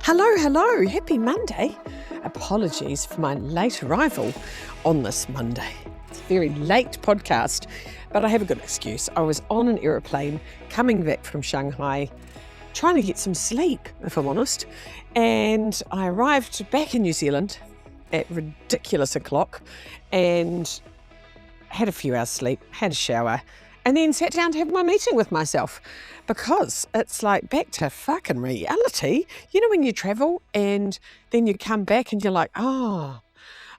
Hello, happy Monday. Apologies for my late arrival on this Monday. It's a very late podcast, but I have a good excuse. I was on an aeroplane coming back from Shanghai, trying to get some sleep, if I'm honest, and I arrived back in New Zealand at ridiculous o'clock and had a few hours sleep, had a shower, and then sat down to have my meeting with myself because it's like back to fucking reality. You know, when you travel and then you come back and you're like, oh,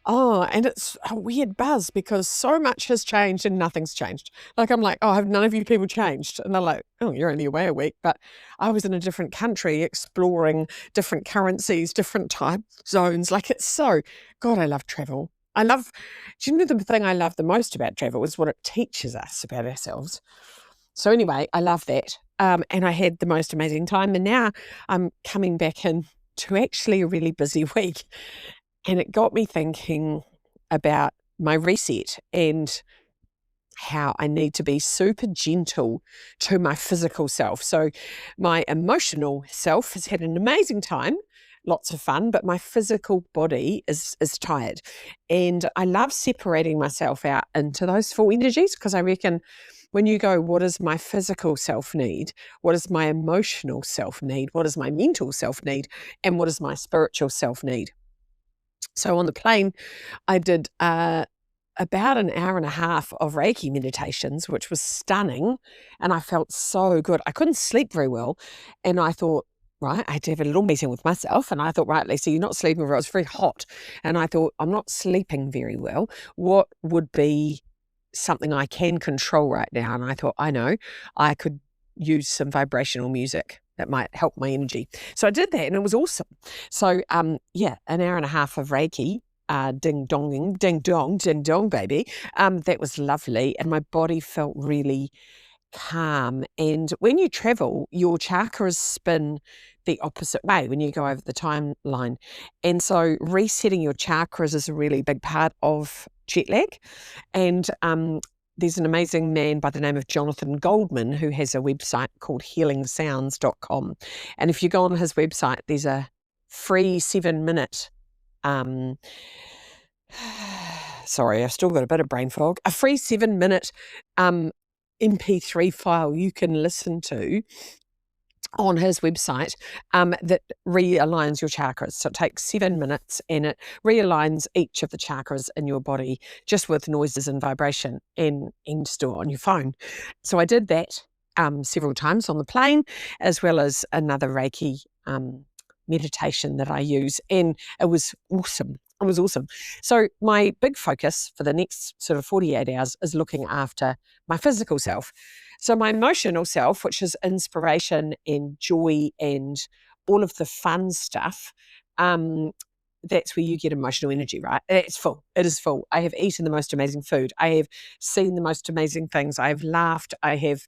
and it's a weird buzz because so much has changed and nothing's changed. Like, I'm like, oh, have none of you people changed? And they're like, oh, you're only away a week. But I was in a different country exploring different currencies, different time zones. Like, it's so, God, I love travel. Do you know the thing I love the most about travel is what it teaches us about ourselves. So anyway, I love that. And I had the most amazing time. And now I'm coming back in to actually a really busy week. And it got me thinking about my reset and how I need to be super gentle to my physical self. So my emotional self has had an amazing time, lots of fun, but my physical body is tired. And I love separating myself out into those four energies because I reckon when you go, what does my physical self need? What does my emotional self need? What does my mental self need? And what does my spiritual self need? So on the plane, I did about an hour and a half of Reiki meditations, which was stunning. And I felt so good. I couldn't sleep very well. And I thought, right, I had to have a little meeting with myself. And I thought, right, Lisa, you're not sleeping very well. It's very hot. And I thought, I'm not sleeping very well. What would be something I can control right now? And I thought, I know, I could use some vibrational music that might help my energy. So I did that and it was awesome. So an hour and a half of Reiki, ding dong, baby. That was lovely. And my body felt really calm. And when you travel, your chakras spin the opposite way when you go over the timeline. And so resetting your chakras is a really big part of jet lag. And there's an amazing man by the name of Jonathan Goldman who has a website called healingsounds.com. And if you go on his website, there's a free 7-minute sorry, I've still got a bit of brain fog. A free 7-minute MP3 file you can listen to on his website that realigns your chakras. So it takes 7 minutes and it realigns each of the chakras in your body just with noises and vibration and store on your phone. So I did that several times on the plane, as well as another Reiki meditation that I use, and it was awesome. It was awesome. So my big focus for the next sort of 48 hours is looking after my physical self. So my emotional self, which is inspiration and joy and all of the fun stuff, that's where you get emotional energy, right? It's full. It is full. I have eaten the most amazing food. I have seen the most amazing things. I have laughed. I have,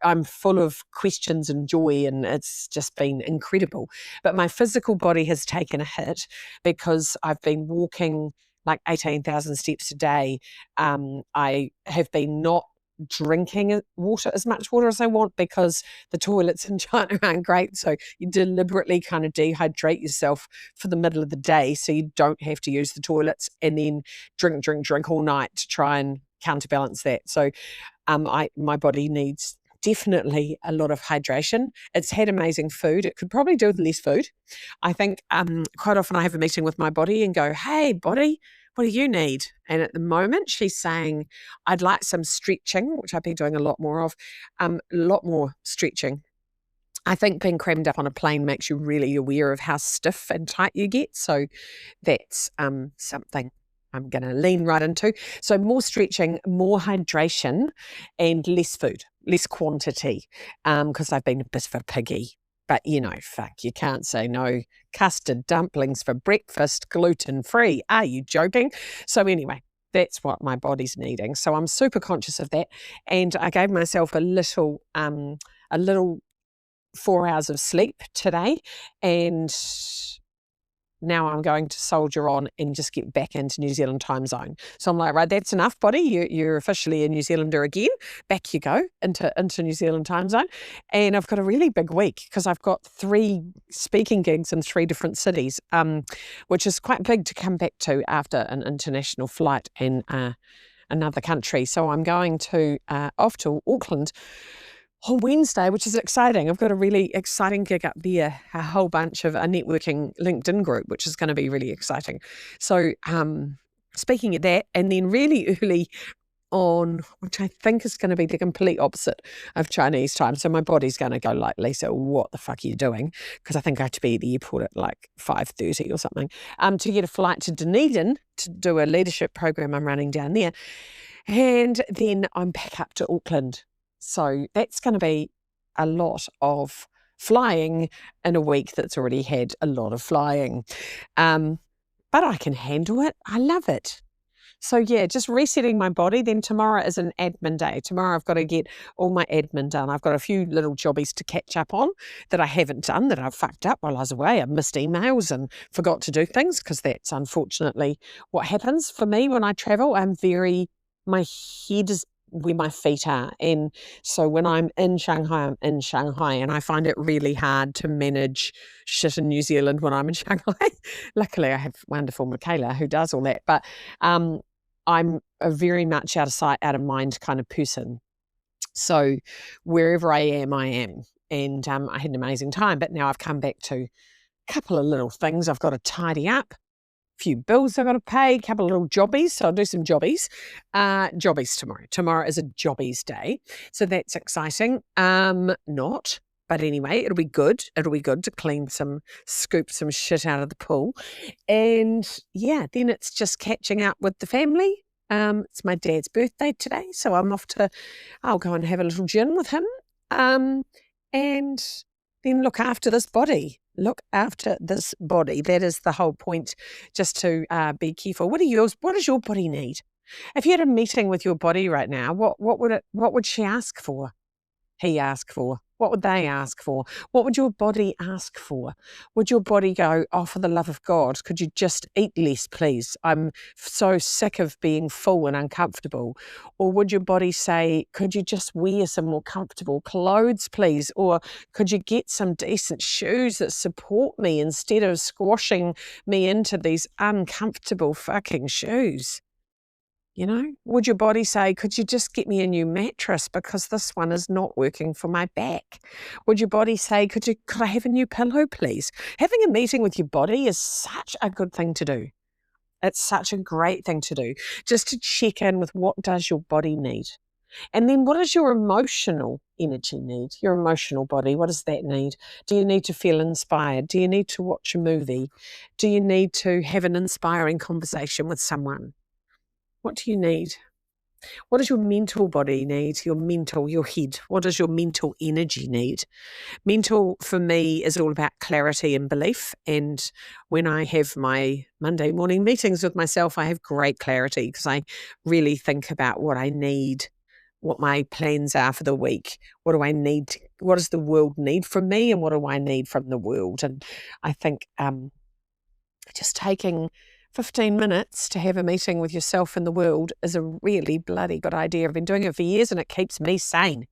I'm full of questions and joy, and it's just been incredible. But my physical body has taken a hit because I've been walking like 18,000 steps a day. I have been not drinking as much water as I want because the toilets in China aren't great. So you deliberately kind of dehydrate yourself for the middle of the day so you don't have to use the toilets and then drink all night to try and counterbalance that. So my body needs definitely a lot of hydration. It's had amazing food. It could probably do with less food. I think quite often I have a meeting with my body and go, hey, body, what do you need? And at the moment she's saying, I'd like some stretching, which I've been doing a lot more of, a lot more stretching. I think being crammed up on a plane makes you really aware of how stiff and tight you get. So that's something I'm going to lean right into. So more stretching, more hydration, and less food, less quantity, because I've been a bit of a piggy. But, fuck, you can't say no. Custard dumplings for breakfast, gluten-free. Are you joking? So anyway, that's what my body's needing. So I'm super conscious of that. And I gave myself a little 4 hours of sleep today. And now I'm going to soldier on and just get back into New Zealand time zone. So I'm like, right, that's enough, body. You're officially a New Zealander again. Back you go into New Zealand time zone. And I've got a really big week because I've got 3 speaking gigs in 3 different cities, which is quite big to come back to after an international flight in another country. So I'm going to off to Auckland on Wednesday, which is exciting. I've got a really exciting gig up there, a whole bunch of a networking LinkedIn group, which is going to be really exciting. So speaking of that, and then really early on, which I think is going to be the complete opposite of Chinese time. So my body's going to go like, Lisa, what the fuck are you doing? Because I think I have to be at the airport at like 5:30 or something to get a flight to Dunedin to do a leadership program I'm running down there. And then I'm back up to Auckland. So that's going to be a lot of flying in a week that's already had a lot of flying. But I can handle it. I love it. So yeah, just resetting my body. Then tomorrow is an admin day. Tomorrow I've got to get all my admin done. I've got a few little jobbies to catch up on that I haven't done, that I've fucked up while I was away. I missed emails and forgot to do things because that's unfortunately what happens for me when I travel. My head is where my feet are. And so when I'm in Shanghai, I'm in Shanghai, and I find it really hard to manage shit in New Zealand when I'm in Shanghai. Luckily, I have wonderful Michaela who does all that. But I'm a very much out of sight, out of mind kind of person. So wherever I am, I am. And I had an amazing time. But now I've come back to a couple of little things I've got to tidy up. Few bills I've got to pay, a couple of little jobbies. So I'll do some jobbies. Jobbies tomorrow. Tomorrow is a jobbies day. So that's exciting. Not. But anyway, it'll be good. It'll be good to scoop some shit out of the pool. And yeah, then it's just catching up with the family. It's my dad's birthday today. So I'll go and have a little gin with him. And then look after this body. Look after this body. That is the whole point, just to be careful. What does your body need? If you had a meeting with your body right now, what would she ask for? He ask for? What would they ask for? What would your body ask for? Would your body go, oh, for the love of God, could you just eat less, please? I'm so sick of being full and uncomfortable. Or would your body say, could you just wear some more comfortable clothes, please? Or could you get some decent shoes that support me instead of squashing me into these uncomfortable fucking shoes? You know, would your body say, could you just get me a new mattress because this one is not working for my back? Would your body say, could I have a new pillow, please? Having a meeting with your body is such a good thing to do. It's such a great thing to do, just to check in with what does your body need. And then what does your emotional energy need? Your emotional body, what does that need? Do you need to feel inspired? Do you need to watch a movie? Do you need to have an inspiring conversation with someone? What do you need? What does your mental body need? Your head. What does your mental energy need? Mental for me is all about clarity and belief. And when I have my Monday morning meetings with myself, I have great clarity because I really think about what I need, what my plans are for the week. What do I need? What does the world need from me? And what do I need from the world? And I think just taking 15 minutes to have a meeting with yourself and the world is a really bloody good idea. I've been doing it for years and it keeps me sane.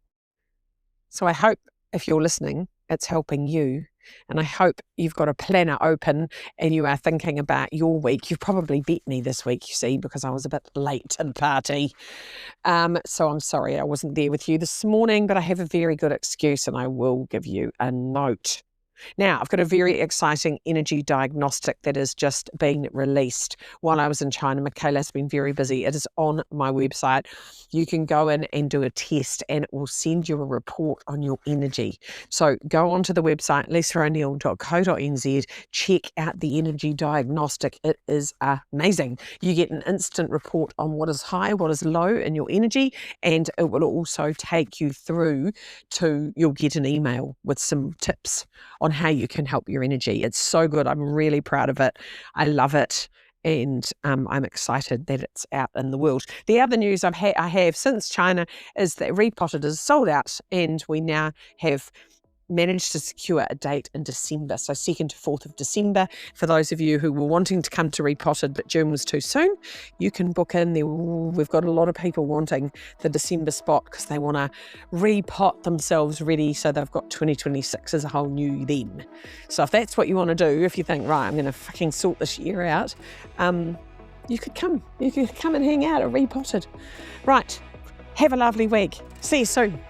So I hope if you're listening, it's helping you. And I hope you've got a planner open and you are thinking about your week. You've probably beat me this week, you see, because I was a bit late to the party. So I'm sorry I wasn't there with you this morning, but I have a very good excuse and I will give you a note. Now, I've got a very exciting energy diagnostic that has just been released while I was in China. Michaela's been very busy. It is on my website. You can go in and do a test and it will send you a report on your energy. So go onto the website, lisaoneil.co.nz, check out the energy diagnostic. It is amazing. You get an instant report on what is high, what is low in your energy, and it will also take you through to, you'll get an email with some tips on how you can help your energy. It's so good. I'm really proud of it. I love it. And I'm excited that it's out in the world. The other news I have since China is that Repotted is sold out, and we now have managed to secure a date in December, so 2nd to 4th of December. For those of you who were wanting to come to Repotted but June was too soon, you can book in there. We've got a lot of people wanting the December spot because they want to repot themselves ready so they've got 2026 as a whole new them. So if that's what you want to do, if you think, right, I'm going to fucking sort this year out, you could come. You could come and hang out at Repotted. Right, have a lovely week. See you soon.